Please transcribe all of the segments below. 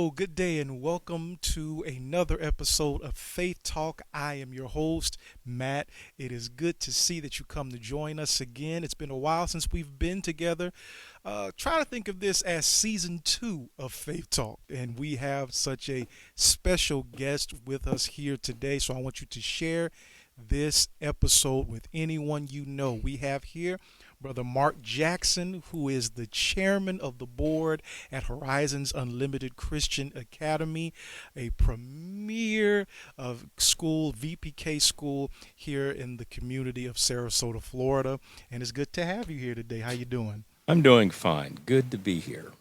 Hello, good day, and welcome to another episode of Faith Talk. I am your host, Matt. It is good to see that you come to join us again. It's been a while since we've been together. Try to think of this as season two of Faith Talk, and we have such a special guest with us here today. So I want you to share this episode with anyone you know. We have here Brother Mark Jackson, who is the chairman of the board at Horizons Unlimited Christian Academy, a premier of school, VPK school here in the community of Sarasota, Florida. And it's good to have you here today. How you doing? I'm doing fine. Good to be here.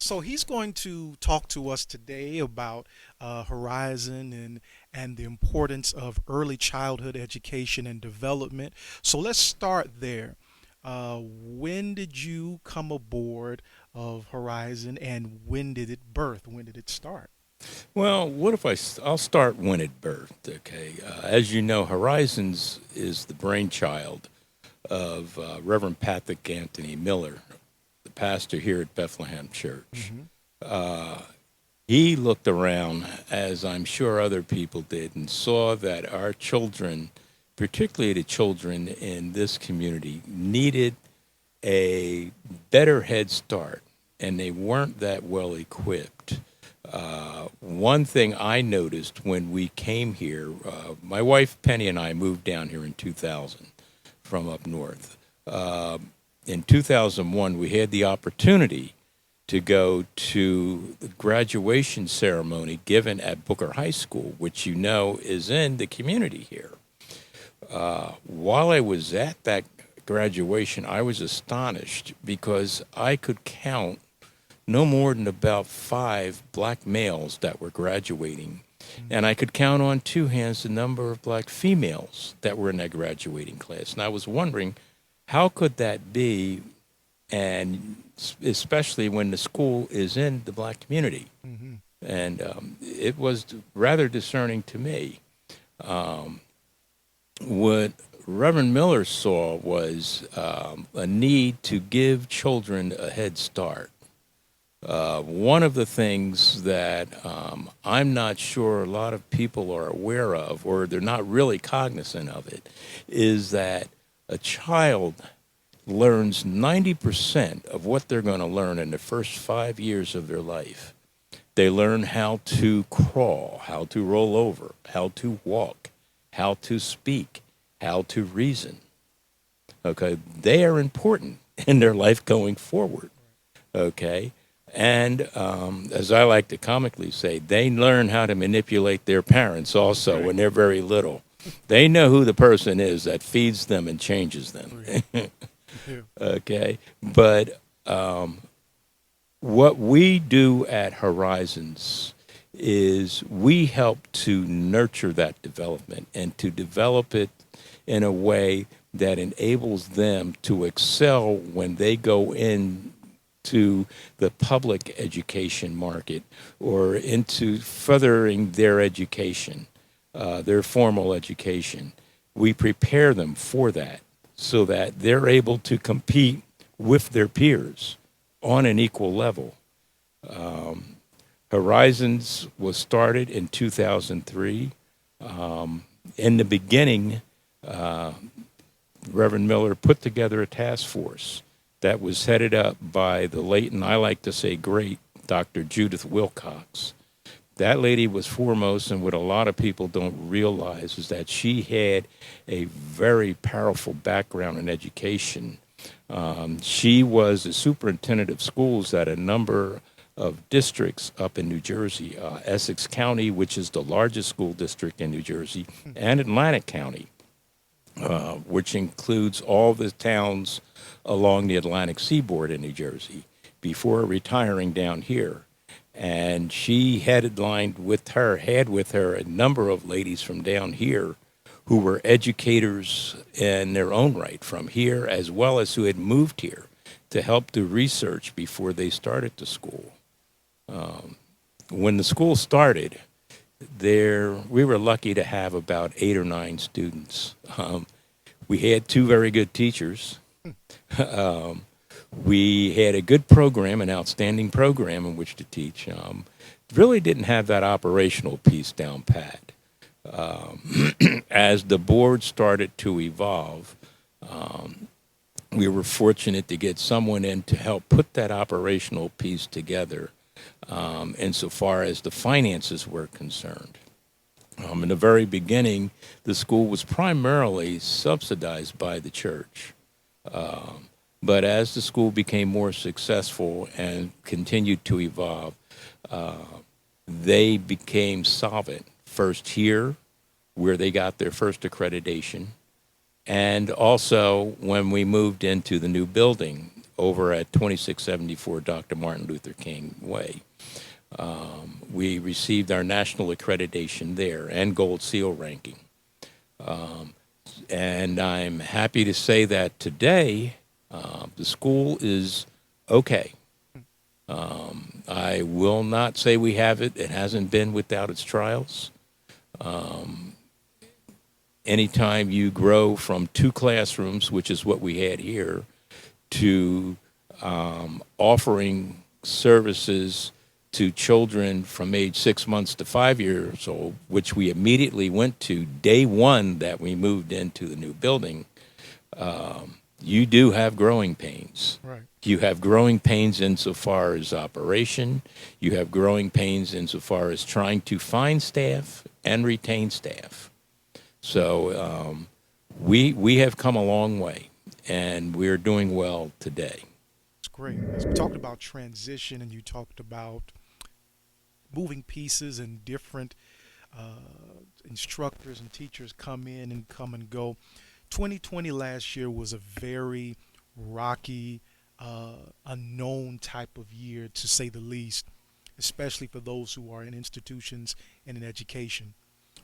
So he's going to talk to us today about Horizon and the importance of early childhood education and development. So let's start there. When did you come aboard of Horizon, and when did it birth? When did it start? Well, what if I'll start when it birthed, okay? As you know, Horizons is the brainchild of Reverend Patrick Anthony Miller, the pastor here at Bethlehem Church. Hmm. He looked around, as I'm sure other people did, and saw that our children, particularly the children in this community, needed a better head start, and they weren't that well equipped. One thing I noticed when we came here, my wife Penny and I moved down here in 2000 from up north. In 2001, we had the opportunity to go to the graduation ceremony given at Booker High School, which you know is in the community here. While I was at that graduation, I was astonished because I could count no more than about 5 black males that were graduating. And I could count on 2 hands the number of black females that were in that graduating class. And I was wondering, how could that be? And especially when the school is in the black community. Hmm. And it was rather discerning to me. What Reverend Miller saw was a need to give children a head start. One of the things that I'm not sure a lot of people are aware of, or they're not really cognizant of it, is that a child learns 90% of what they're going to learn in the first 5 years of their life. They learn how to crawl, how to roll over, how to walk, how to speak, how to reason. Okay, they are important in their life going forward. Okay, and as I like to comically say, they learn how to manipulate their parents also when they're very little. They know who the person is that feeds them and changes them. Yeah. Okay, but what we do at Horizons is we help to nurture that development and to develop it in a way that enables them to excel when they go into the public education market or into furthering their education, their formal education. We prepare them for that so that they're able to compete with their peers on an equal level. Horizons was started in 2003. In the beginning, Reverend Miller put together a task force that was headed up by the late, and I like to say great, Dr. Judith Wilcox. That lady was foremost, and what a lot of people don't realize is that she had a very powerful background in education. She was the superintendent of schools at a number of districts up in New Jersey, Essex County, which is the largest school district in New Jersey, and Atlantic County, which includes all the towns along the Atlantic seaboard in New Jersey, before retiring down here. And she had with her a number of ladies from down here who were educators in their own right from here, as well as who had moved here to help do research before they started the school. When the school started, we were lucky to have about 8 or 9 students. We had 2 very good teachers. We had a good program, an outstanding program in which to teach. really didn't have that operational piece down pat. As the board started to evolve, we were fortunate to get someone in to help put that operational piece together insofar as the finances were concerned. In the very beginning, the school was primarily subsidized by the church. But as the school became more successful and continued to evolve, they became solvent first here, where they got their first accreditation, and also when we moved into the new building over at 2674 Dr. Martin Luther King Way. We received our national accreditation there and gold seal ranking. And I'm happy to say that today the school is okay. I will not say we have it. It hasn't been without its trials. Anytime you grow from 2 classrooms, which is what we had here, to offering services to children from age 6 months to 5 years old, which we immediately went to day one that we moved into the new building, you do have growing pains. Right. You have growing pains insofar as operation. You have growing pains insofar as trying to find staff and retain staff. So we have come a long way, and we're doing well today. It's great. As we talked about transition, and you talked about moving pieces and different instructors and teachers come in and come and go. 2020 last year was a very rocky, unknown type of year, to say the least, especially for those who are in institutions and in education.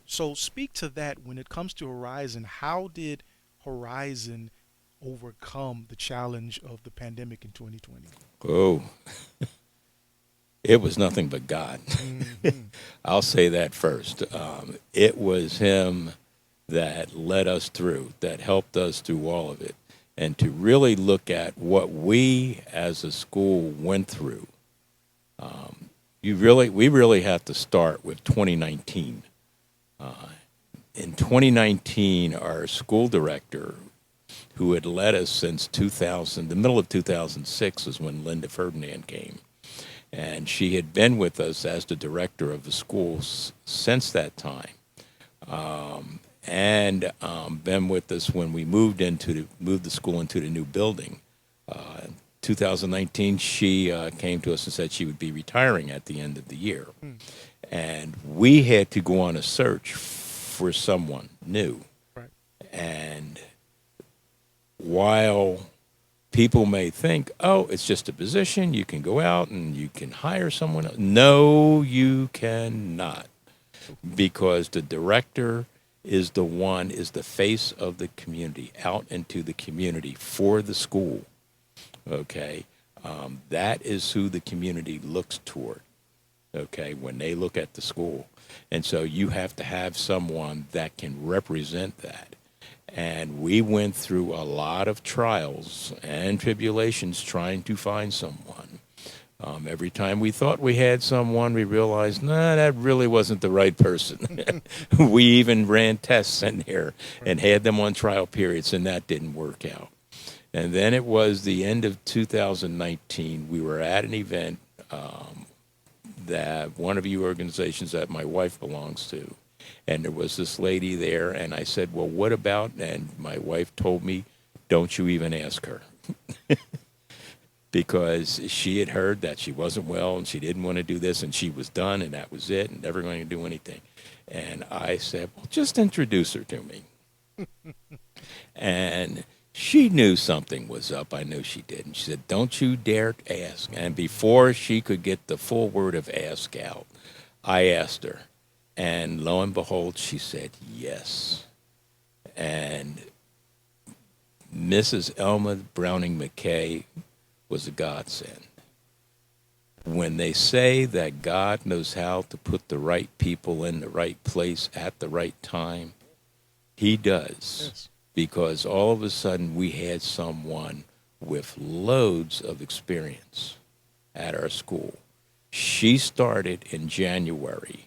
So, speak to that when it comes to Horizon. How did Horizon overcome the challenge of the pandemic in 2020? Oh, it was nothing but God. Mm-hmm. I'll say that first. It was Him that led us through, that helped us through all of it. And to really look at what we as a school went through, we really have to start with 2019. In 2019, our school director, who had led us since 2000, the middle of 2006 is when Linda Ferdinand came. And she had been with us as the director of the schools since that time. And been with us when we moved the school into the new building. 2019, she came to us and said she would be retiring at the end of the year. Mm. And we had to go on a search for someone new. Right. And while people may think, oh, it's just a position, you can go out and you can hire someone else. No, you cannot. Because the director is the face of the community, out into the community for the school. Okay? That is who the community looks toward, okay, when they look at the school. And so you have to have someone that can represent that. And we went through a lot of trials and tribulations trying to find someone. Every time we thought we had someone, we realized, nah, that really wasn't the right person. We even ran tests in there and had them on trial periods, and that didn't work out. And then it was the end of 2019. We were at an event that one of you organizations that my wife belongs to. And there was this lady there, and I said, well, what about, and my wife told me, don't you even ask her. Because she had heard that she wasn't well and she didn't want to do this and she was done and that was it and never going to do anything. And I said, well, just introduce her to me. And she knew something was up. I knew she did. And she said, don't you dare ask. And before she could get the full word of ask out, I asked her. And lo and behold, she said yes. And Mrs. Elma Browning McKay was a godsend. When they say that God knows how to put the right people in the right place at the right time, He does. Yes. Because all of a sudden we had someone with loads of experience at our school. She started in January,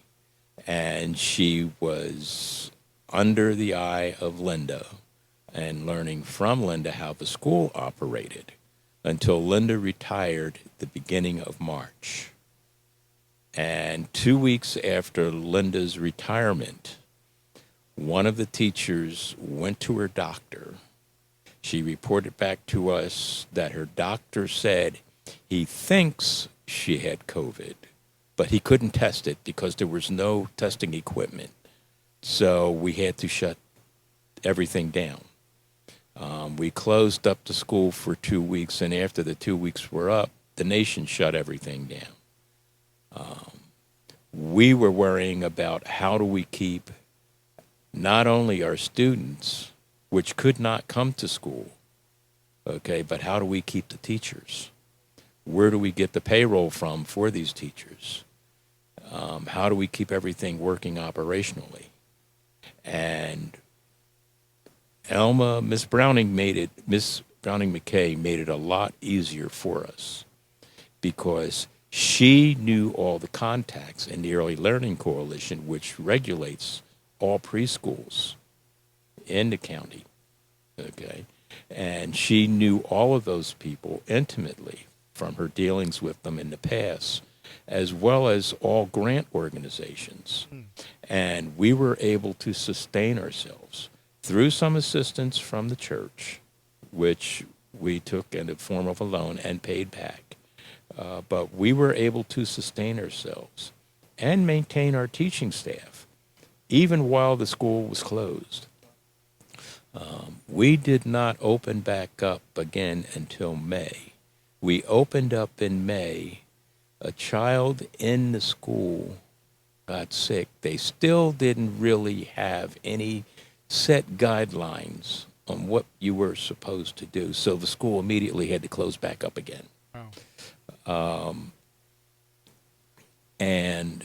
and she was under the eye of Linda and learning from Linda how the school operated until Linda retired at the beginning of March. And 2 weeks after Linda's retirement, one of the teachers went to her doctor. She reported back to us that her doctor said he thinks she had COVID, but he couldn't test it because there was no testing equipment. So we had to shut everything down. We closed up the school for 2 weeks, and after the 2 weeks were up, the nation shut everything down. We were worrying about how do we keep not only our students, which could not come to school, okay, but how do we keep the teachers? Where do we get the payroll from for these teachers? How do we keep everything working operationally? And Miss Browning McKay made it a lot easier for us because she knew all the contacts in the Early Learning Coalition, which regulates all preschools in the county, okay? And she knew all of those people intimately from her dealings with them in the past, as well as all grant organizations. And we were able to sustain ourselves through some assistance from the church, which we took in the form of a loan and paid back. But we were able to sustain ourselves and maintain our teaching staff, even while the school was closed. We did not open back up again until May. We opened up in May. A child in the school got sick. They still didn't really have any set guidelines on what you were supposed to do. So the school immediately had to close back up again. Wow. And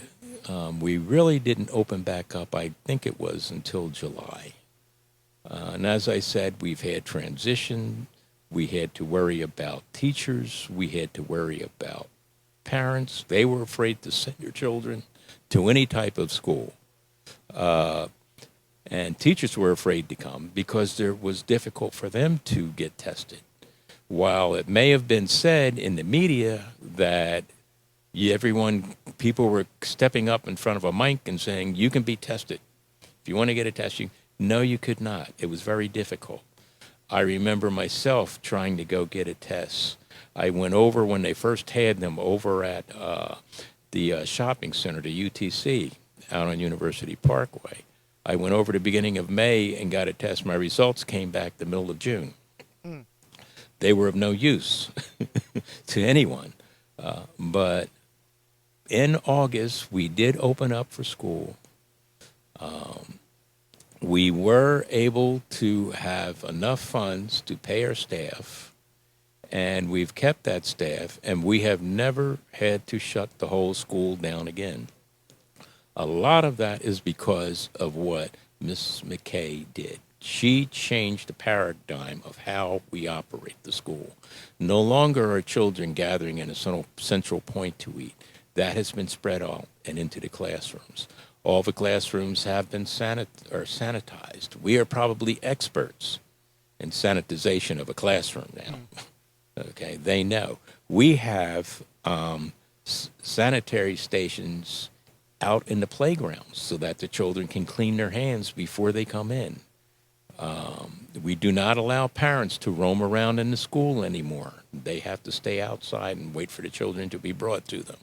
we really didn't open back up, I think it was until July. And as I said, we've had transition. We had to worry about teachers. We had to worry about parents. They were afraid to send their children to any type of school. And teachers were afraid to come because it was difficult for them to get tested. While it may have been said in the media that people were stepping up in front of a mic and saying, you can be tested. If you want to get a test, no, you could not. It was very difficult. I remember myself trying to go get a test. I went over when they first had them over at the shopping center, the UTC, out on University Parkway. I went over the beginning of May and got a test. My results came back the middle of June. Mm. They were of no use to anyone. But in August, we did open up for school. We were able to have enough funds to pay our staff, and we've kept that staff, and we have never had to shut the whole school down again. A lot of that is because of what Miss McKay did. She changed the paradigm of how we operate the school. No longer are children gathering in a central point to eat. That has been spread out and into the classrooms. All the classrooms have been sanitized. We are probably experts in sanitization of a classroom now. Okay, they know. We have sanitary stations out in the playgrounds so that the children can clean their hands before they come in. We do not allow parents to roam around in the school anymore. They have to stay outside and wait for the children to be brought to them.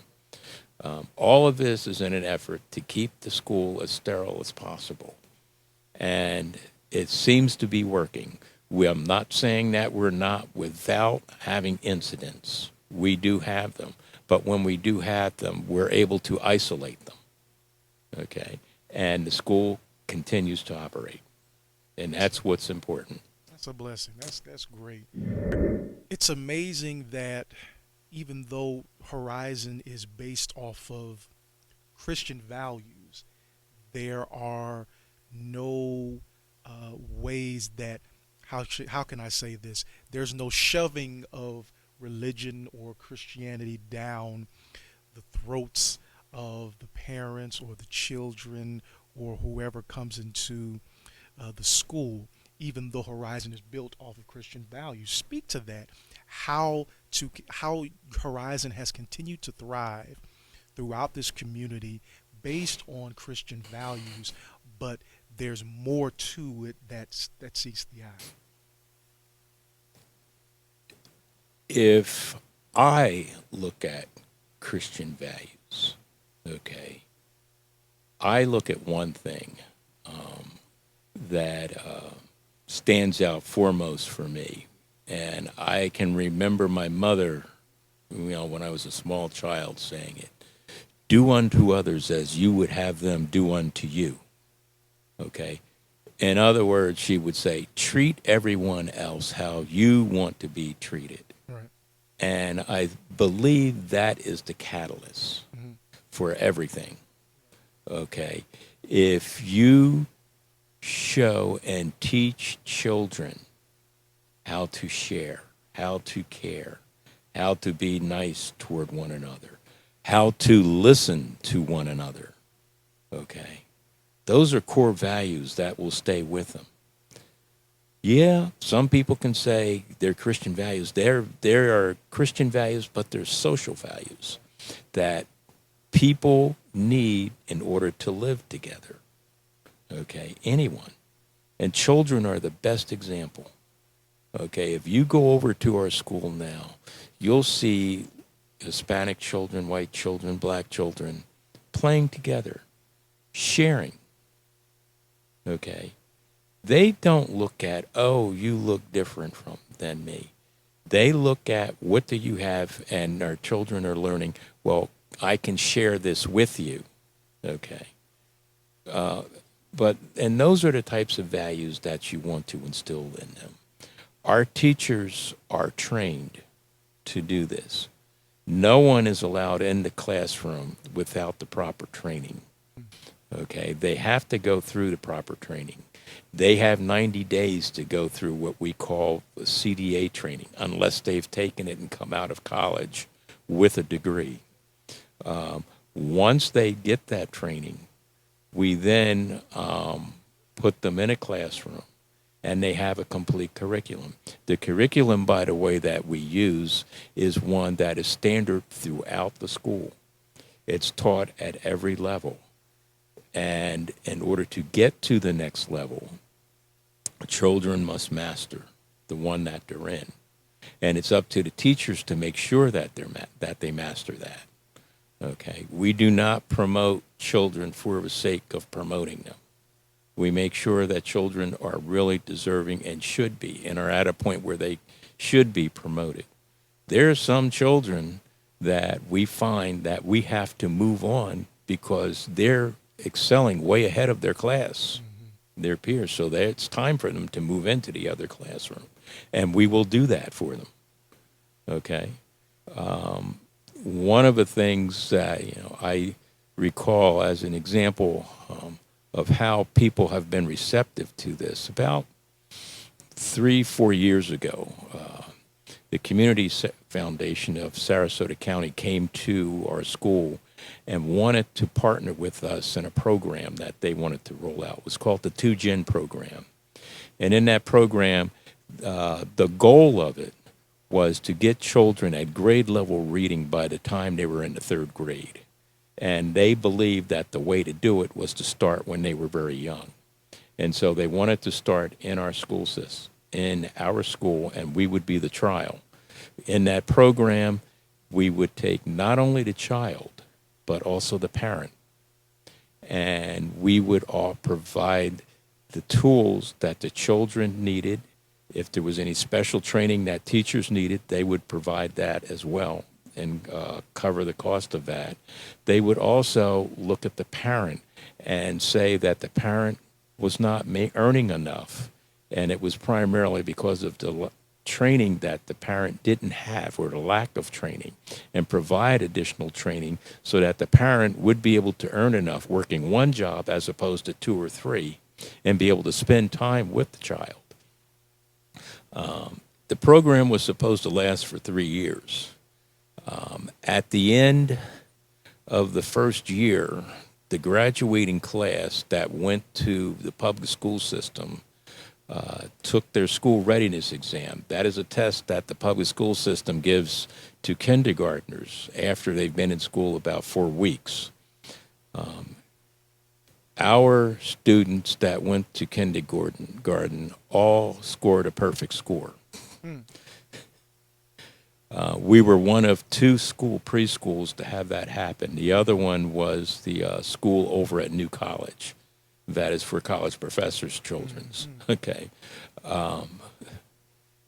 All of this is in an effort to keep the school as sterile as possible. And it seems to be working. I'm not saying that we're not without having incidents. We do have them. But when we do have them, we're able to isolate them. Okay? And the school continues to operate. And that's what's important. That's a blessing. That's great. It's amazing that even though Horizon is based off of Christian values, there are no ways that how can I say this? There's no shoving of religion or Christianity down the throats of the parents or the children or whoever comes into the school, even though Horizon is built off of Christian values. Speak to that. How Horizon has continued to thrive throughout this community based on Christian values, but there's more to it that seeks the eye. If I look at Christian values, okay, I look at one thing that stands out foremost for me. And I can remember my mother, when I was a small child saying it, do unto others as you would have them do unto you. Okay? In other words, she would say, treat everyone else how you want to be treated. Right. And I believe that is the catalyst Mm-hmm. for everything. Okay? If you show and teach children how to share, how to care, how to be nice toward one another, how to listen to one another, okay? Those are core values that will stay with them. Yeah, some people can say they're Christian values. There are Christian values, but there's social values that people need in order to live together. Okay, anyone. And children are the best example. Okay, if you go over to our school now, you'll see Hispanic children, white children, black children playing together, sharing. Okay, they don't look at, oh, you look different than me. They look at what do you have, and our children are learning, well, I can share this with you. Okay. And those are the types of values that you want to instill in them. Our teachers are trained to do this. No one is allowed in the classroom without the proper training. Okay, they have to go through the proper training. They have 90 days to go through what we call CDA training, unless they've taken it and come out of college with a degree. Once they get that training, we then put them in a classroom, and they have a complete curriculum. The curriculum, by the way, that we use is one that is standard throughout the school. It's taught at every level. And in order to get to the next level, children must master the one that they're in. And it's up to the teachers to make sure that they master that. Okay, we do not promote children for the sake of promoting them. We make sure that children are really deserving and should be, and are at a point where they should be promoted. There are some children that we find that we have to move on because they're excelling way ahead of their class, their peers. So it's time for them to move into the other classroom, and we will do that for them. Okay. One of the things that I recall as an example of how people have been receptive to this, about 3-4 years ago, the Community Foundation of Sarasota County came to our school and wanted to partner with us in a program that they wanted to roll out. It was called the 2Gen program. And in that program, the goal of it was to get children at grade level reading by the time they were in the third grade. And they believed that the way to do it was to start when they were very young. And so they wanted to start in our school system, in our school, and we would be the trial. In that program, we would take not only the child, but also the parent. And we would all provide the tools that the children needed. If there was any special training that teachers needed, they would provide that as well and cover the cost of that. They would also look at the parent and say that the parent was not earning enough, and it was primarily because of the training that the parent didn't have, or the lack of training, and provide additional training so that the parent would be able to earn enough working one job as opposed to 2 or 3, and be able to spend time with the child. The program was supposed to last for 3 years. At the end, of the first year, the graduating class that went to the public school system took their school readiness exam. That is a test that the public school system gives to kindergartners after they've been in school about 4 weeks. Our students that went to kindergarten all scored a perfect score. Hmm. We were one of two school preschools to have that happen. The other one was the school over at New College. That is for college professors' children's. Mm-hmm. Okay.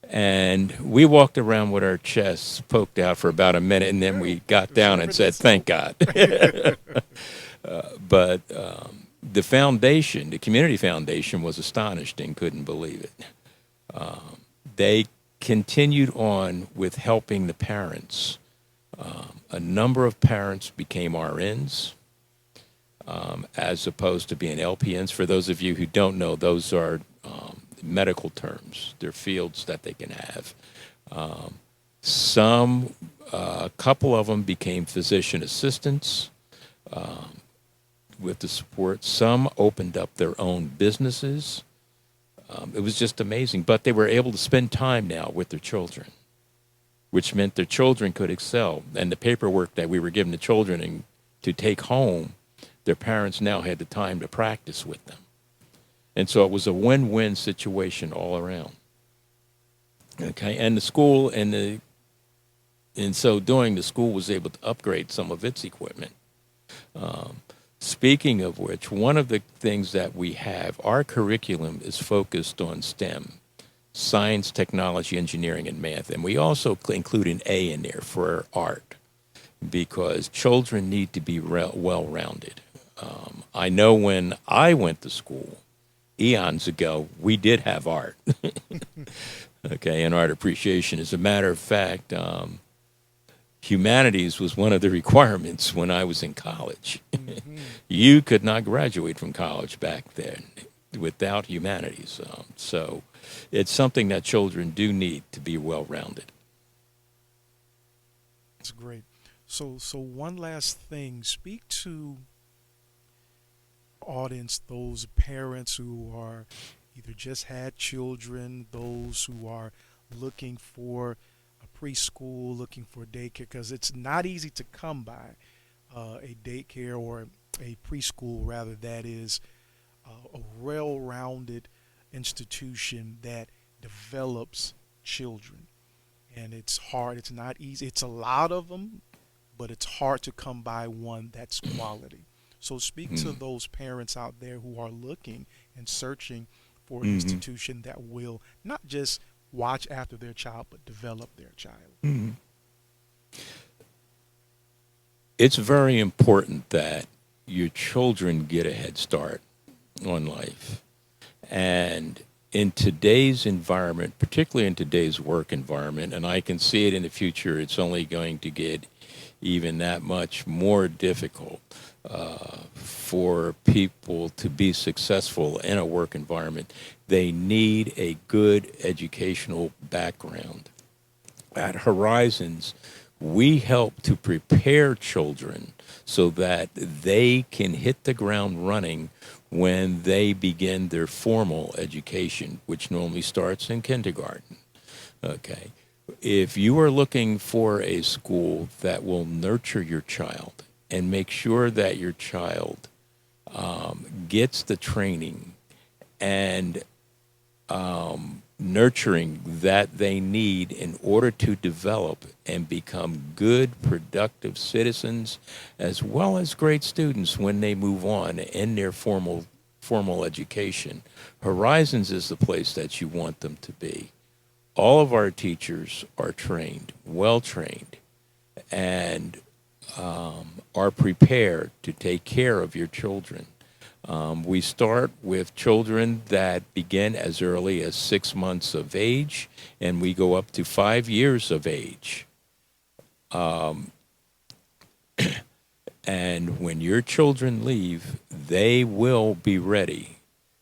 And we walked around with our chests poked out for about a minute, and then we got down and said, thank God. But the foundation, the community foundation, was astonished and couldn't believe it. They continued on with helping the parents. A number of parents became RNs as opposed to being LPNs. For those of you who don't know, those are medical terms. They're fields that they can have. A couple of them became physician assistants with the support. Some opened up their own businesses. It was just amazing. But they were able to spend time now with their children, which meant their children could excel. And the paperwork that we were giving the children to take home, their parents now had the time to practice with them. And so it was a win-win situation all around. Okay, and the school in so doing, the school was able to upgrade some of its equipment. Speaking of which, one of the things that we have, our curriculum is focused on STEM, science, technology, engineering, and math. And we also include an A in there for art because children need to be well-rounded. I know when I went to school, eons ago, we did have art. Okay, and art appreciation. As a matter of fact, humanities was one of the requirements when I was in college. Mm-hmm. You could not graduate from college back then without humanities. So it's something that children do need to be well-rounded. That's great. So one last thing. Speak to audience, those parents who are either just had children, those who are looking for a preschool, looking for daycare, because it's not easy to come by a daycare or a preschool, rather, that is a well-rounded institution that develops children. And it's hard. It's not easy. It's a lot of them, but it's hard to come by one that's quality. So speak to those parents out there who are looking and searching for an Mm-hmm. institution that will not just watch after their child, but develop their child. Mm-hmm. It's very important that your children get a head start on life. And in today's environment, particularly in today's work environment, and I can see it in the future, it's only going to get even that much more difficult for people to be successful in a work environment. They need a good educational background. At Horizons, we help to prepare children so that they can hit the ground running when they begin their formal education, which normally starts in kindergarten. Okay. If you are looking for a school that will nurture your child and make sure that your child gets the training and nurturing that they need in order to develop and become good, productive citizens, as well as great students when they move on in their formal education, Horizons is the place that you want them to be. All of our teachers are trained, well trained, and are prepared to take care of your children. We start with children that begin as early as 6 months of age, and we go up to 5 years of age. And when your children leave, they will be ready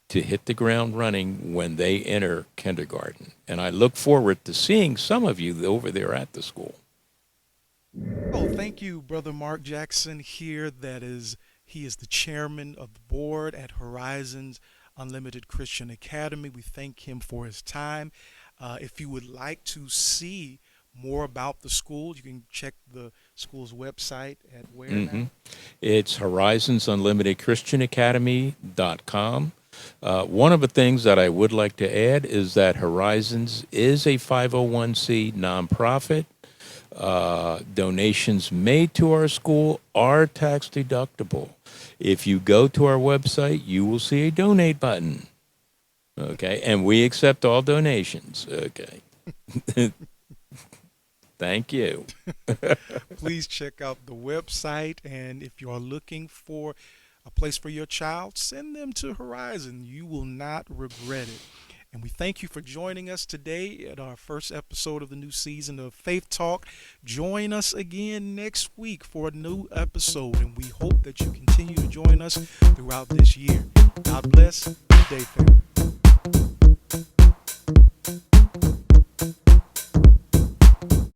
to hit the ground running when they enter kindergarten. And I look forward to seeing some of you over there at the school. Oh, thank you, Brother Mark Jackson here. He is the chairman of the board at Horizons Unlimited Christian Academy. We thank him for his time. If you would like to see more about the school, you can check the school's website at where Hmm. now? It's Horizons Unlimited Christian Academy.com. One of the things that I would like to add is that Horizons is a 501c nonprofit. Donations made to our school are tax deductible. If you go to our website, you will see a donate button. Okay, and we accept all donations. Okay, thank you. Please check out the website. And if you are looking for a place for your child, send them to Horizon. You will not regret it. And we thank you for joining us today at our first episode of the new season of Faith Talk. Join us again next week for a new episode, and we hope that you continue to join us throughout this year. God bless. Good day, family.